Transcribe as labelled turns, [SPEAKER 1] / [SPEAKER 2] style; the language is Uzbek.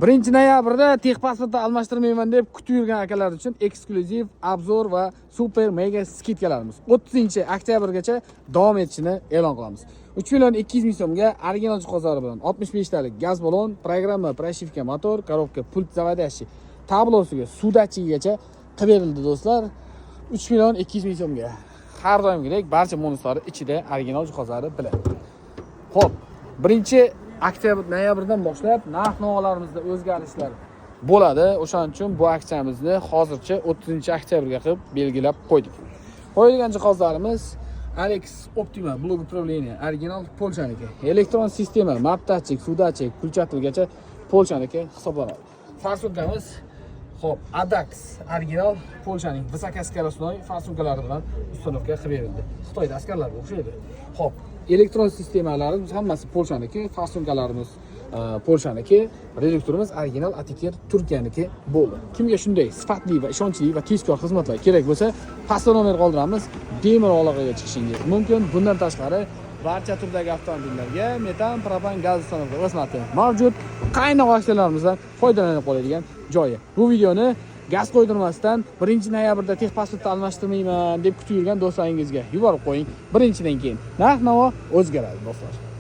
[SPEAKER 1] 1-noyabrda texpasportni almashtirmayman deb kutib yurgan akalar uchun eksklyuziv obzor va super mega skidkalarimiz 30-oktyabrgacha davom etishini e'lon qilamiz. 3.200.000 so'mga original jihozlari bilan 65 talik gaz balon, programma, pрошивка motor, коробка, pult заводящий, tablosiga, sudachigacha qilib berildi do'stlar. 3.200.000 so'mga. Har doimgidek barcha bonuslari ichida original jihozlari bilan. Xo'p, 1-noyabrdan boshlab narx-navolarimizda o'zgarishlar bo'ladi. O'shaning uchun bu aksiyamizni hozircha 30-oktyabrga qilib belgilab qo'ydik. Qo'yilgan jihozlarimiz Alex Optima blok управления original Polshaniki. Elektron sistema, map datchik, suv datchik, pulchatilgacha Polshaniki hisoblanadi. Farsunkamiz Xo'p, Adax original Polshaning высокоскоростной farsunkalari bilan uстановка qilib berildi. Xitoyda askarlarga o'xshaydi. Xo'p, elektron sistemalarimiz hammasi Polshaniki, farsunkalarimiz Polshaniki, reduktorimiz original Atiker Turkiyaniki bo'ldi. Kimga shunday sifatli va ishonchli va tezkor xizmatlar kerak bo'lsa, pastda nomer qoldiramiz. Bemalol aloqaga chiqishingiz mumkin. Bundan tashqari barcha turdagi avtomobillarga metan, propan, gaz uстановка xizmati mavjud. Qaynoq aksiyalarimizdan foydalanib qoladigan joyi. Bu videoni gaz qo'ydirmasdan 1-noyabrda texpasportni almashtirmayman deb kutib yurgan do'stlaringizga yuborib qo'ying. Birinchidan keyin narx-navo o'zgaradi do'stlar.